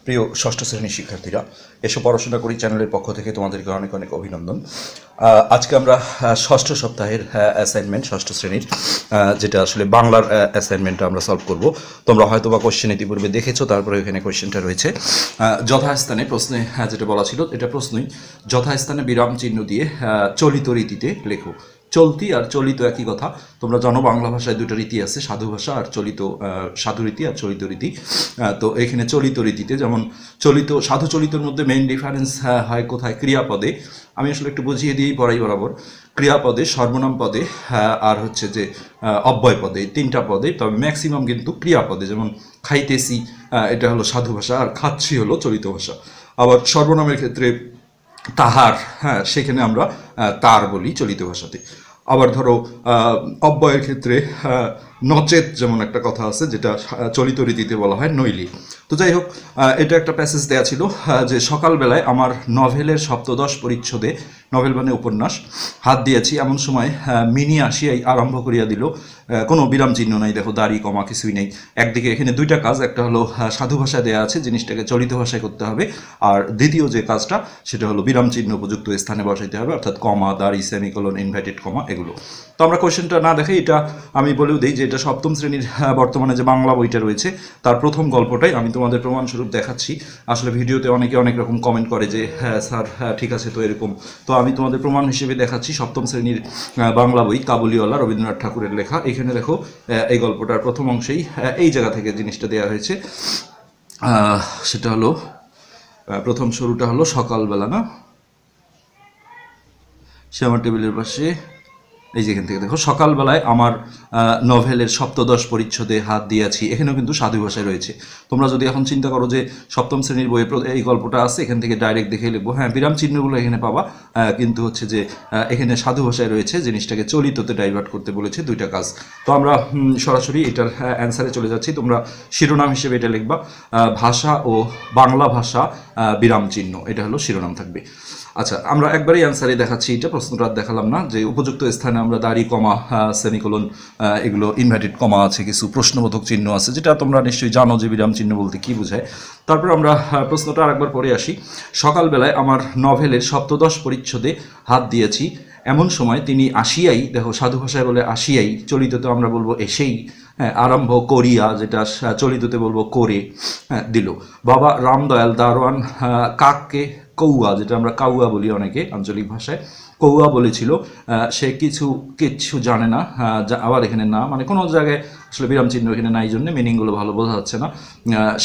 প্রিয় ষষ্ঠ শ্রেণীর শিক্ষার্থীরা, এসব পড়াশোনা করি চ্যানেলের পক্ষ থেকে তোমাদেরকে অনেক অনেক অভিনন্দন। আজকে আমরা ষষ্ঠ সপ্তাহের অ্যাসাইনমেন্ট ষষ্ঠ শ্রেণীর যেটা আসলে বাংলার অ্যাসাইনমেন্টটা আমরা সলভ করব। তোমরা হয়তো বা কোশ্চেন ইতিপূর্বে দেখেছো, তারপরে এখানে কোশ্চেনটা রয়েছে যথাস্থানে প্রশ্নে যেটা বলা ছিল, এটা প্রশ্নই যথাস্থানে বিরাম চিহ্ন দিয়ে চলিত রীতিতে লেখো। চলতি আর চলিত একই কথা। তোমরা জানো বাংলা ভাষায় দুটো রীতি আছে, সাধু ভাষা আর চলিত, সাধু রীতি আর চলিত রীতি। তো এখানে চলিত রীতিতে যেমন চলিত সাধু চলিতর মধ্যে মেইন ডিফারেন্স হয় কোথায়? ক্রিয়াপদে। আমি আসলে একটু বুঝিয়ে দিয়েই পড়াই বরাবর। ক্রিয়াপদে, সর্বনাম পদে আর হচ্ছে যে অব্যয় পদে, তিনটা পদে। তবে ম্যাক্সিমাম কিন্তু ক্রিয়াপদে, যেমন খাইতেছি এটা হলো সাধু ভাষা, আর খাচ্ছি হলো চলিত ভাষা। আবার সর্বনামের ক্ষেত্রে তাহার, সেখানে আমরা তার বলি চলিত ভাষাতে। আবার ধরো অব্যয়ের ক্ষেত্রে নচেত যেমন একটা কথা আছে, যেটা চলিত রীতিতে বলা হয় নইলে। তো যাই হোক, এটা একটা প্যাসেজ দেয়া ছিল যে সকালবেলায় আমার নভেলের সপ্তদশ পরিচ্ছদে, নভেল মানে উপন্যাস, হাত দিয়েছি, এমন সময় মিনি আসিয়াই আরম্ভ করিয়া দিল। কোনো বিরাম চিহ্ন নাই, দেখো দাড়ি কমা কিছুই নেই। একদিকে এখানে দুইটা কাজ, একটা হলো সাধু ভাষায় দেওয়া আছে, জিনিসটাকে চলিত ভাষায় করতে হবে, আর দ্বিতীয় যে কাজটা সেটা হলো বিরাম চিহ্ন উপযুক্ত স্থানে বসাইতে হবে, অর্থাৎ কমা, দাড়ি, সেমিকোলন, ইনভার্টেড কমা, এগুলো। তো আমরা কোয়েশ্চেনটা না দেখে এটা আমি বলেও দিই যে এটা সপ্তম শ্রেণীর বর্তমানে যে বাংলা বইটা রয়েছে তার প্রথম গল্পটাই আমি তোমাদের প্রমাণস্বরূপ দেখাচ্ছি। আসলে ভিডিওতে অনেকে অনেক রকম কমেন্ট করে যে হ্যাঁ স্যার, হ্যাঁ ঠিক আছে, তো এরকম। তো আমি তোমাদের প্রমাণ হিসেবে দেখাচ্ছি সপ্তম শ্রেণীর বাংলা বই কাবুলিওয়ালা, রবীন্দ্রনাথ ঠাকুরের লেখা। এখানে দেখো এই গল্পটার প্রথম অংশেই এই জায়গা থেকে জিনিসটা দেওয়া হয়েছে। সেটা হলো প্রথম শুরুটা হলো সকালবেলা, না সে আমার টেবিলের পাশে, এই যেখান থেকে দেখো সকালবেলায় আমার নভেলের সপ্তদশ পরিচ্ছদে হাত দিয়েছি। এখানেও কিন্তু সাধু ভাষায় রয়েছে। তোমরা যদি এখন চিন্তা করো যে সপ্তম শ্রেণীর বইয়ে এই গল্পটা আছে, এখান থেকে ডাইরেক্ট দেখে লিখবো, হ্যাঁ বিরাম চিহ্নগুলো এখানে পাবা, কিন্তু হচ্ছে যে এখানে সাধু ভাষায় রয়েছে, জিনিসটাকে চলিততে ডাইভার্ট করতে বলেছে, দুইটা কাজ। তো আমরা সরাসরি এটার অ্যান্সারে চলে যাচ্ছি। তোমরা শিরোনাম হিসেবে এটা লিখবা ভাষা ও বাংলা ভাষা বিরাম চিহ্ন, এটা হলো শিরোনাম থাকবে। আচ্ছা, আমরা একবারই অ্যান্সারে দেখাচ্ছি, এটা প্রশ্নটা দেখালাম না, যে উপযুক্ত স্থানে আমরা দাড়ি, কমা, সেমিকোলন, এগুলো ইনভার্টেড কমা আছে, কিছু প্রশ্নবোধক চিহ্ন আছে, যেটা তোমরা নিশ্চয়ই জানো যে বিরাম চিহ্ন বলতে কী বোঝায়। তারপর আমরা প্রশ্নটা আরেকবার পড়ে আসি। সকালবেলায় আমার নভেলের সপ্তদশ পরিচ্ছদে হাত দিয়েছি, এমন সময় তিনি আসিয়াই, দেখো সাধু ভাষায় বলে আসিয়াই, চলিততে আমরা বলবো এসেই, আরম্ভ করিয়া, যেটা চলিততে বলবো করে, দিল। বাবা রামদয়াল দারোয়ান কাককে কৌয়া, যেটা আমরা কাউয়া বলি অনেকে আঞ্চলিক ভাষায়, কৌয়া বলেছিল, সে কিচ্ছু জানে না। আবার এখানে না, মানে কোনো জায়গায় আসলে বিরাম চিহ্ন এখানে নাই, জন্য মিনিংগুলো ভালো বোঝা যাচ্ছে না।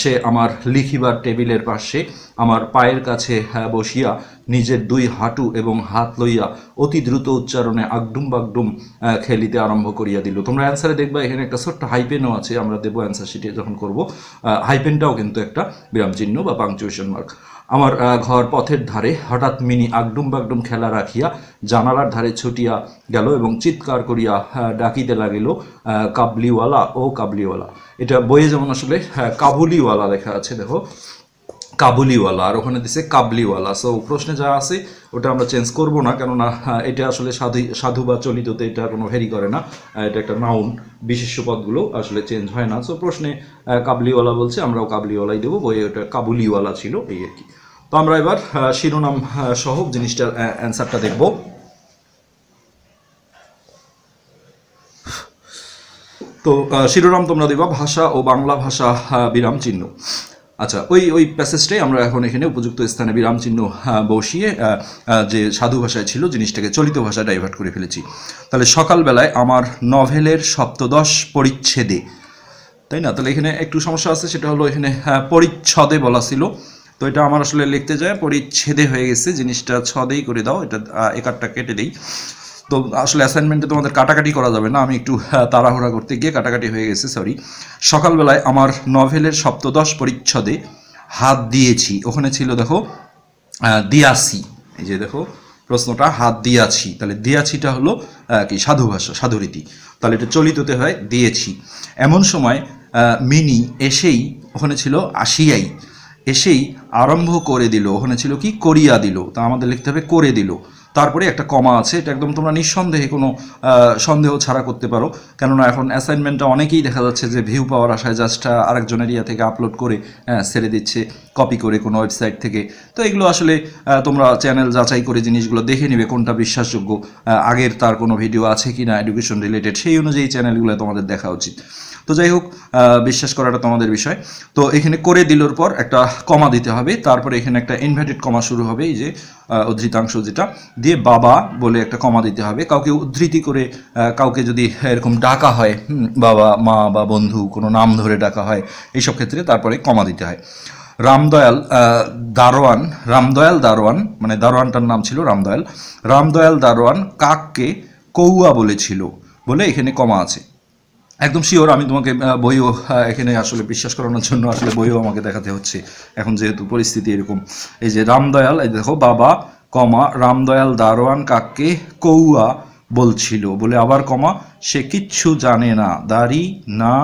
সে আমার লিখিবার টেবিলের পাশে আমার পায়ের কাছে বসিয়া নিজের দুই হাঁটু এবং হাত লইয়া অতি দ্রুত উচ্চারণে আগডুম বাগডুম খেলিতে আরম্ভ করিয়া দিল। তোমরা অ্যান্সারে দেখবা এখানে একটা ছোট্ট হাইপেনও আছে, আমরা দেবো অ্যান্সার শিটে যখন করব। হাইপেনটাও কিন্তু একটা বিরাম চিহ্ন বা পাংচুয়েশন মার্ক। আমার ঘর পথের ধারে, হঠাৎ মিনি আগডুম বাগডুম খেলা রাখিয়া জানালার ধারে ছুটিয়া গেল এবং চিৎকার করিয়া ডাকিতে লাগিল, কাবলিওয়ালা ও কাবলিওয়ালা। এটা বইয়ে যেমন আসলে কাবুলিওয়ালা লেখা আছে, দেখো কাবুলিওয়ালা, আর ওখানে দিছে কাবলিওয়ালা। সো প্রশ্নে যা আছে ওটা আমরা চেঞ্জ করব না, কেননা এটা আসলে সাধু বা চলিততে এটা কোনো ভ্যারি করে না, এটা একটা নাউন, বিশেষ্য পদগুলো আসলে চেঞ্জ হয় না। সো প্রশ্নে কাবলিওয়ালা বলছে, আমরাও কাবলিওয়ালাই দেবো, বইয়ে ওটা কাবুলিওয়ালা ছিল, এই আর কি। তো আমরা এবার শিরোনাম সহ জিনিসটার অ্যান্সারটা দেখব। তো শিরোনাম তোমরা দিবা ভাষা ও বাংলা ভাষা বিরাম চিহ্ন। আচ্ছা, ওই প্যাসেজটাই আমরা এখন এখানে উপযুক্ত স্থানে বিরাম চিহ্ন বসিয়ে যে সাধু ভাষায় ছিল জিনিসটাকে চলিত ভাষায় ডাইভার্ট করে ফেলেছি। তাহলে সকালবেলায় আমার নভেলের সপ্তদশ পরিচ্ছেদে, তাই না? তাহলে এখানে একটু সমস্যা আছে, সেটা হলো এখানে পরিচ্ছদে বলা ছিল, তো এটা আমার আসলে লিখতে যায় পরিচ্ছেদে হয়ে গেছে, জিনিসটা ছদেই করে দাও, এটা একারটা কেটে দিই। তো আসলে অ্যাসাইনমেন্টে তোমাদের কাটাকাটি করা যাবে না, আমি একটু তাড়াহুড়া করতে গিয়ে কাটাকাটি হয়ে গেছে, সরি। সকালবেলায় আমার নভেলের সপ্তদশ পরিচ্ছদে হাত দিয়েছি, ওখানে ছিল দেখো দিয়াছি, এই যে দেখো প্রশ্নটা হাত দিয়াছি, তাহলে দিয়াছিটা হলো কি সাধু ভাষা, সাধু রীতি, তাহলে এটা চলিততে হয় দিয়েছি। এমন সময় মিনি এসেই, ওখানে ছিল আসিয়াই, এসেই আরম্ভ করে দিল, ওখানে ছিল কি করিয়া দিল, তা আমাদের লিখতে হবে করে দিল। তারপরে একটা কমা আছে, এটা একদম তোমরা নিঃসন্দেহে কোনো সন্দেহ ছাড়া করতে পারো, কেননা এখন অ্যাসাইনমেন্টটা অনেকেই দেখা যাচ্ছে যে ভিউ পাওয়ার আশায় জাস্ট আরেকজনের ইয়া থেকে আপলোড করে ছেড়ে দিচ্ছে কপি করে কোনো ওয়েবসাইট থেকে। তো এগুলো আসলে তোমরা চ্যানেল যাচাই করে জিনিসগুলো দেখে নিবে কোনটা বিশ্বাসযোগ্য, আগের তার কোনো ভিডিও আছে কি না এডুকেশন রিলেটেড, সেই অনুযায়ী চ্যানেলগুলো তোমাদের দেখা উচিত। তো যাই হোক, বিশ্বাস করাটা তোমাদের বিষয়। তো এখানে করে দিলোর পর একটা কমা দিতে হবে, তারপরে এখানে একটা ইনভার্টেড কমা শুরু হবে, এই যে উদ্ধৃতাংশ যেটা দিয়ে বাবা বলে একটা কমা দিতে হবে। কাউকে উদ্ধৃতি করে কাউকে যদি এরকম ডাকা হয়, বাবা মা বা বন্ধু কোনো নাম ধরে ডাকা হয়, এইসব ক্ষেত্রে তারপরে কমা দিতে হয়। রামদয়াল দারোয়ান, মানে দারোয়ানটার নাম ছিল রামদয়াল দারোয়ান কাককে কৌয়া বলেছিল বলে এখানে কমা আছে। একদম শিওর, আমি তোমাকে বইও এখানে আসলে বিশ্বাস করানোর জন্য আসলে বইও আমাকে দেখাতে হচ্ছে এখন যেহেতু পরিস্থিতি এরকম। এই যে রামদয়াল, এই দেখো বাবা কমা রামদয়াল দারোয়ান কাককে কৌয়া বলছিল বলে আবার কমা সে কিচ্ছু জানে না দাড়ি না,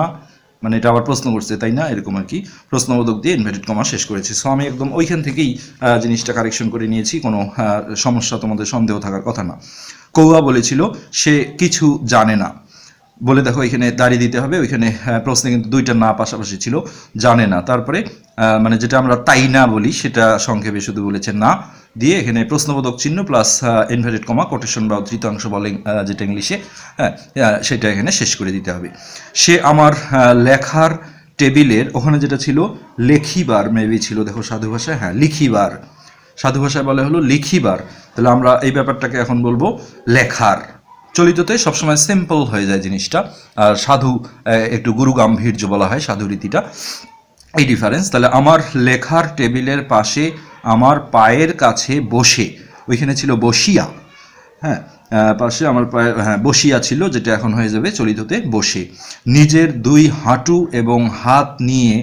মানে এটা আবার প্রশ্ন করছে তাই না, এরকম আর কি, প্রশ্নবোধক দিয়ে ইনভার্টেড কমা শেষ করেছি। সো আমি একদম ওইখান থেকেই জিনিসটা কারেকশন করে নিয়েছি, কোনো সমস্যা তোমাদের সন্দেহ থাকার কথা না। কৌয়া বলেছিল সে কিছু জানে না বলে দেখো এখানে দাঁড়িয়ে দিতে হবে, ওইখানে প্রশ্নে কিন্তু দুইটা না পাশাপাশি ছিল, জানে না, তারপরে মানে যেটা আমরা তাই না বলি সেটা সংক্ষেপে শুধু বলেছে না দিয়ে এখানে প্রশ্নবোধক চিহ্ন প্লাস ইনভার্টেড কমা কোটেশন বা উদ্ধৃতাংশ বলে যেটা ইংলিশে, সেটা এখানে শেষ করে দিতে হবে। সে আমার লেখার টেবিলের ওখানে যেটা ছিল লেখিবার মেবি ছিল, দেখো সাধু ভাষায়, হ্যাঁ লিখিবার, সাধু ভাষায় বলা হলো লিখিবার, তাহলে আমরা এই ব্যাপারটাকে এখন বলবো লেখার। চলিততে সবসময় সিম্পল হয়ে যায় জিনিসটা, আর সাধু একটু গুরু গাম্ভীর্য বলা হয় সাধু রীতিটা, এই ডিফারেন্স। তাহলে আমার লেখার টেবিলের পাশে আমার পায়ের কাছে বসে, ওইখানে ছিল বসিয়া, হ্যাঁ পাশে আমার পায়ে, হ্যাঁ বসিয়া ছিল, যেটা এখন হয়ে যাবে চলিততে বসে, নিজের দুই হাঁটু এবং হাত নিয়ে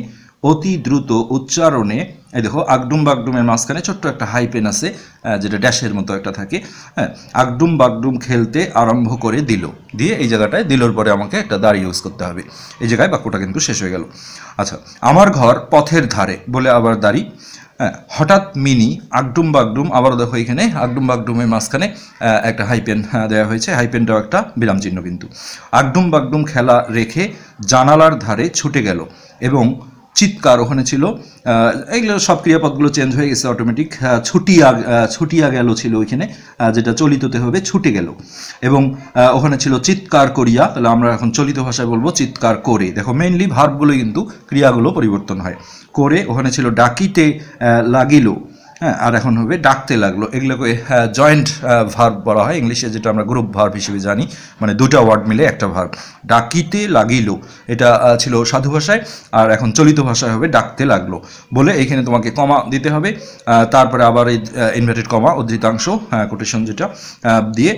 অতি দ্রুত উচ্চারণে, এই দেখো আগডুম বাগডুমের মাঝখানে ছোট্ট একটা হাইপেন আছে যেটা ড্যাশের মতো একটা থাকে, হ্যাঁ আগডুম বাগডুম খেলতে আরম্ভ করে দিল দিয়ে এই জায়গাটায় দিলোর পরে আমাকে একটা দাড়ি ইউজ করতে হবে, এই জায়গায় বাক্যটা কিন্তু শেষ হয়ে গেল। আচ্ছা, আমার ঘর পথের ধারে বলে আবার দাড়ি, হ্যাঁ হঠাৎ মিনি আগডুম বাগডুম, আবারও দেখো এখানে আগডুম বাগডুমের মাঝখানে একটা হাইপেন দেওয়া হয়েছে, হাইপেনটাও একটা বিরাম চিহ্ন কিন্তু। আগডুম বাগডুম খেলা রেখে জানালার ধারে ছুটে গেল এবং চিৎকার, ওখানে ছিল, এইগুলো সব ক্রিয়াপদগুলো চেঞ্জ হয়ে গেছে অটোমেটিক, ছুটিয়া গেল ছিল ওইখানে, যেটা চলিততে হবে ছুটে গেল, এবং ওখানে ছিল চিৎকার করিয়া, তাহলে আমরা এখন চলিত ভাষায় বলবো চিৎকার করে। দেখো মেইনলি ভার্বগুলো কিন্তু ক্রিয়াগুলো পরিবর্তন হয়, করে ওখানে ছিল ডাকিতে লাগিল, হ্যাঁ আর এখন হবে ডাকতে লাগলো, এগুলোকে জয়েন্ট ভার্ব বলা হয় ইংলিশে, যেটা আমরা গ্রুপ ভার্ব হিসেবে জানি, মানে দুটা ওয়ার্ড মিলে একটা ভার্ব। ডাকিতে লাগিল এটা ছিল সাধু ভাষায়, আর এখন চলিত ভাষায় হবে ডাকতে লাগলো বলে এখানে তোমাকে কমা দিতে হবে, তারপরে আবার এই ইনভার্টেড কমা উদ্ধৃতাংশ কোটেশন যেটা দিয়ে,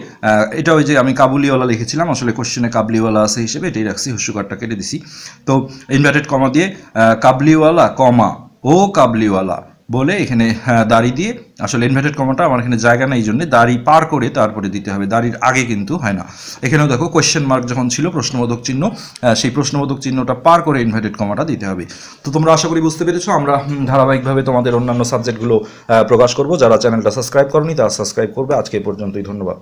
এটা ওই যে আমি কাবুলিওয়ালা লিখেছিলাম, আসলে কোশ্চেনে কাবলিওয়ালা আছে হিসেবে এটাই রাখছি, হুস্যকারটা কেটে দিছি। তো ইনভার্টেড কমা দিয়ে কাবলিওয়ালা কমা ও কাবলিওয়ালা বলে এখানে দাড়ি দিয়ে, আসলে ইনভার্টেড কমাটা আমার এখানে জায়গা নেই, এই জন্য দাড়ি পার করে তারপরে দিতে হবে, দাড়ির আগে কিন্তু হয় না। এখানেও দেখো কোয়েশ্চেন মার্ক যখন ছিল প্রশ্নবোধক চিহ্ন, সেই প্রশ্নবোধক চিহ্নটা পার করে ইনভার্টেড কমাটা দিতে হবে। তো তোমরা আশা করি বুঝতে পেরেছো, আমরা ধারাবাহিকভাবে তোমাদের অন্যান্য সাবজেক্টগুলো প্রকাশ করব। যারা চ্যানেলটা সাবস্ক্রাইব করনি তারা সাবস্ক্রাইব করবে। আজকে এই পর্যন্তই, ধন্যবাদ।